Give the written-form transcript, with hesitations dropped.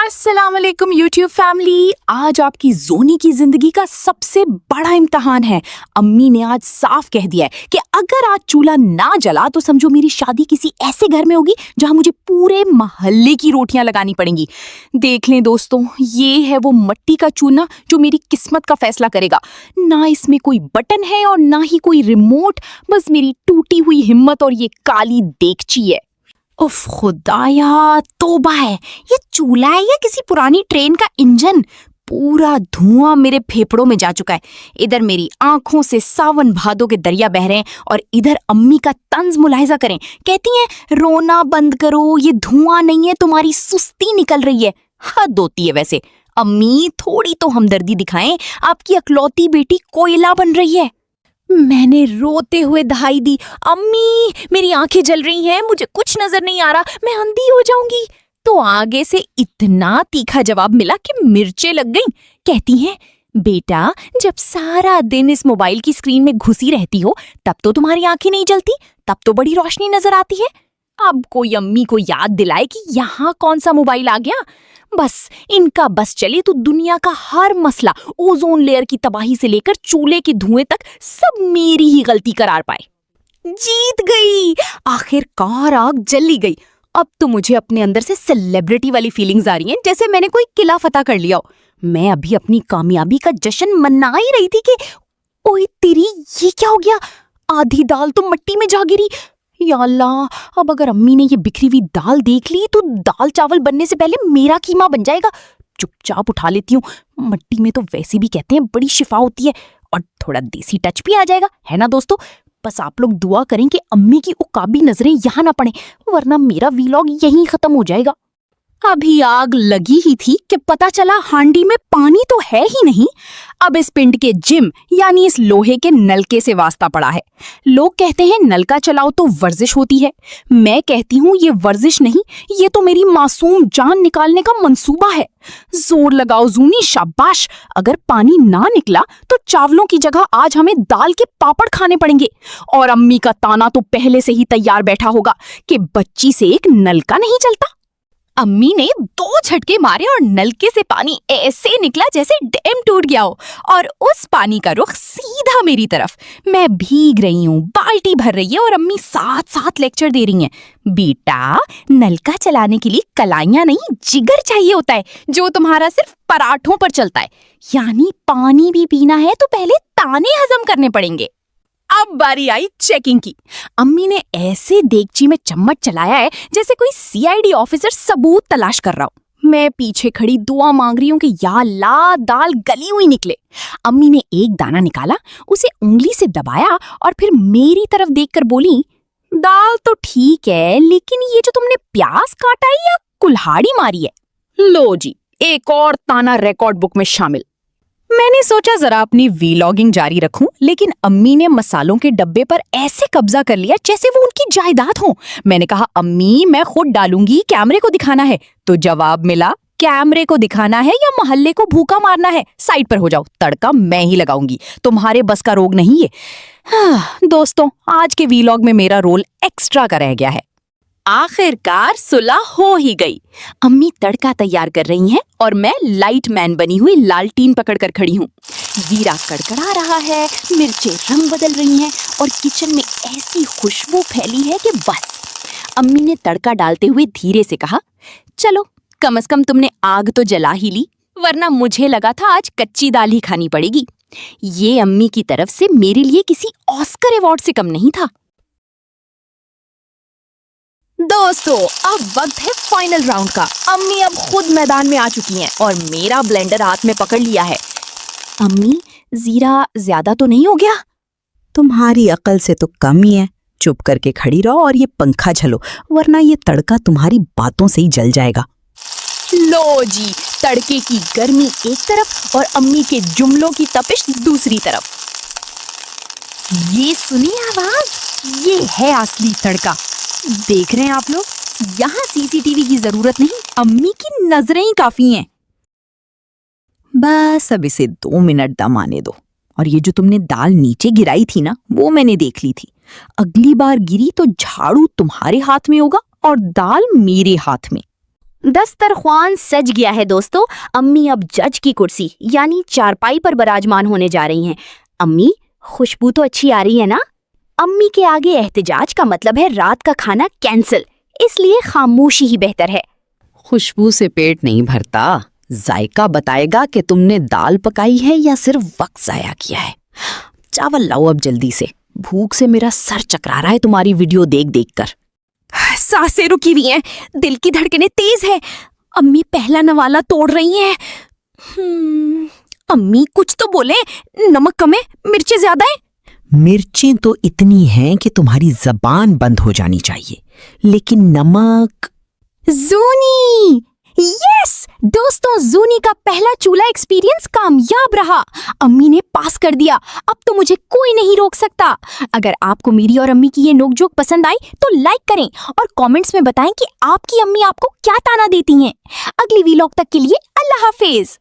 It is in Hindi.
अस्सलाम वालेकुम यूट्यूब फैमिली। आज आपकी जोनी की जिंदगी का सबसे बड़ा इम्तिहान है। अम्मी ने आज साफ कह दिया है कि अगर आज चूल्हा ना जला तो समझो मेरी शादी किसी ऐसे घर में होगी जहां मुझे पूरे मोहल्ले की रोटियां लगानी पड़ेंगी। देख लें दोस्तों, ये है वो मट्टी का चूल्हा जो मेरी किस्मत का फैसला करेगा। ना इसमें कोई बटन है और ना ही कोई रिमोट, बस मेरी टूटी हुई हिम्मत और ये काली देगची है। उफ खुदाया, तौबा है, ये चूल्हा है या किसी पुरानी ट्रेन का इंजन? पूरा धुआं मेरे फेफड़ों में जा चुका है। इधर मेरी आंखों से सावन भादों के दरिया बह रहे हैं और इधर अम्मी का तंज मुलाहिजा करें। कहती हैं रोना बंद करो, ये धुआं नहीं है, तुम्हारी सुस्ती निकल रही है। हद होती है वैसे। अम्मी थोड़ी तो हमदर्दी दिखाएं, आपकी अकलौती बेटी कोयला बन रही है। मैंने रोते हुए दहाई दी, अम्मी मेरी आंखें जल रही हैं, मुझे कुछ नजर नहीं आ रहा, मैं अंधी हो जाऊंगी। तो आगे से इतना तीखा जवाब मिला कि मिर्चें लग गईं। कहती हैं बेटा, जब सारा दिन इस मोबाइल की स्क्रीन में घुसी रहती हो तब तो तुम्हारी आंखें नहीं जलती, तब तो बड़ी रोशनी नजर आती है। अब कोई अम्मी को याद दिलाए कि यहाँ कौन सा मोबाइल आ गया। बस इनका बस चले तो दुनिया का हर मसला, ओजोन लेयर की तबाही से लेकर चूल्हे के धुएं तक, सब मेरी ही गलती करार पाए। जीत गई, आखिरकार आग जली गई। अब तो मुझे अपने अंदर से सेलिब्रिटी वाली फीलिंग्स आ रही हैं, जैसे मैंने कोई किला फतह कर लिया हो। मैं अभी अपनी कामयाबी का जश्न मना ही रही थी कि ओए तेरी, ये क्या हो गया? आधी दाल तो मिट्टी में जा गिरी। या अल्लाह, अब अगर अम्मी ने ये बिखरी हुई दाल देख ली तो दाल चावल बनने से पहले मेरा कीमा बन जाएगा। चुपचाप उठा लेती हूँ, मिट्टी में तो वैसे भी कहते हैं बड़ी शिफा होती है और थोड़ा देसी टच भी आ जाएगा, है ना दोस्तों? बस आप लोग दुआ करें कि अम्मी की उकाबी नजरें यहाँ ना पड़े, वरना मेरा वीलॉग यहीं खत्म हो जाएगा। अभी आग लगी ही थी कि पता चला हांडी में पानी तो है ही नहीं। अब इस पिंड के जिम यानी इस लोहे के नलके से वास्ता पड़ा है। लोग कहते हैं नलका चलाओ तो वर्जिश होती है। मैं कहती हूँ ये वर्जिश नहीं, ये तो मेरी मासूम जान निकालने का मंसूबा है। जोर लगाओ जूनी, शाबाश। अगर पानी ना निकला तो चावलों की जगह आज हमें दाल के पापड़ खाने पड़ेंगे। और अम्मी का ताना तो पहले से ही तैयार बैठा होगा कि बच्ची से एक नलका नहीं चलता। अम्मी ने 2 झटके मारे और नलके से पानी ऐसे निकला जैसे डैम टूट गया हो, और उस पानी का रुख सीधा मेरी तरफ। मैं भीग रही हूँ, बाल्टी भर रही है और अम्मी साथ साथ लेक्चर दे रही हैं। बेटा, नलका चलाने के लिए कलाइयां नहीं, जिगर चाहिए होता है, जो तुम्हारा सिर्फ पराठों पर चलता है। यानी पानी भी पीना है तो पहले ताने हजम करने पड़ेंगे। अब बारी आई चेकिंग की। अम्मी ने ऐसे देगची में चम्मच चलाया है जैसे कोई सीआईडी ऑफिसर सबूत तलाश कर रहा हो। मैं पीछे खड़ी दुआ मांग रही हूँ कि या अल्लाह दाल गली हुई निकले। अम्मी ने एक दाना निकाला, उसे उंगली से दबाया और फिर मेरी तरफ देखकर बोली, दाल तो ठीक है, लेकिन ये जो तुमने प्याज काटा है या कुल्हाड़ी मारी है? लो जी, एक और ताना रिकॉर्ड बुक में शामिल। मैंने सोचा जरा अपनी वीलॉगिंग जारी रखूं, लेकिन अम्मी ने मसालों के डब्बे पर ऐसे कब्जा कर लिया जैसे वो उनकी जायदाद हो। मैंने कहा अम्मी मैं खुद डालूंगी, कैमरे को दिखाना है। तो जवाब मिला, कैमरे को दिखाना है या मोहल्ले को भूखा मारना है? साइड पर हो जाओ, तड़का मैं ही लगाऊंगी, तुम्हारे बस का रोग नहीं है। दोस्तों, आज के वीलॉग में मेरा रोल एक्स्ट्रा का रह गया है। आखिरकार सुलह हो ही गई। अम्मी तड़का तैयार कर रही हैं और मैं लाइट मैन बनी हुई लालटीन पकड़कर खड़ी हूँ। जीरा कड़कड़ा रहा है, मिर्चें रंग बदल रही हैं और किचन में ऐसी खुशबू फैली है कि बस। अम्मी ने तड़का डालते हुए धीरे से कहा, चलो कम से कम तुमने आग तो जला ही ली, वरना मुझे लगा था आज कच्ची दाल ही खानी पड़ेगी। ये अम्मी की तरफ से मेरे लिए किसी ऑस्कर अवार्ड से कम नहीं था। दोस्तों, अब वक्त है फाइनल राउंड का। अम्मी अब खुद मैदान में आ चुकी हैं और मेरा ब्लेंडर हाथ में पकड़ लिया है। अम्मी, जीरा ज्यादा तो नहीं हो गया? तुम्हारी अकल से तो कम ही है। चुप करके खड़ी रहो और ये पंखा झलो, वरना ये तड़का तुम्हारी बातों से ही जल जाएगा। लो जी, तड़के की गर्मी एक तरफ और अम्मी के जुमलों की तपिश दूसरी तरफ। ये सुनी आवाज, ये है असली तड़का। देख रहे हैं आप लोग, यहाँ सीसीटीवी की जरूरत नहीं, अम्मी की नजरें ही काफी हैं। बस अब इसे 2 मिनट दम आने दो। और ये जो तुमने दाल नीचे गिराई थी ना, वो मैंने देख ली थी। अगली बार गिरी तो झाड़ू तुम्हारे हाथ में होगा और दाल मेरे हाथ में। दस्तरख्वान सज गया है दोस्तों। अम्मी अब जज की कुर्सी यानी चारपाई पर विराजमान होने जा रही हैं। अम्मी, खुशबू तो अच्छी आ रही है ना? अम्मी के आगे एहतिजाज का मतलब है रात का खाना कैंसिल, इसलिए खामोशी ही बेहतर है। खुशबू से पेट नहीं भरता, जायका बताएगा कि तुमने दाल पकाई है या सिर्फ वक्त जाया किया है। चावल लाओ अब जल्दी से, भूख से मेरा सर चकरा रहा है तुम्हारी वीडियो देख देख कर। सांसें रुकी हुई हैं, दिल की धड़कनें तेज है। अम्मी पहला नवाला तोड़ रही हैं। अम्मी कुछ तो बोले, नमक कम है, मिर्चें ज्यादा है। मिर्चें तो इतनी हैं कि तुम्हारी जबान बंद हो जानी चाहिए, लेकिन नमक। जूनी, यस दोस्तों, जूनी का पहला चूल्हा एक्सपीरियंस कामयाब रहा। अम्मी ने पास कर दिया, अब तो मुझे कोई नहीं रोक सकता। अगर आपको मेरी और अम्मी की ये नोकझोंक पसंद आई तो लाइक करें और कमेंट्स में बताएं कि आपकी अम्मी आपको क्या ताना देती हैं। अगली वीलॉग तक के लिए अल्लाह हाफिज।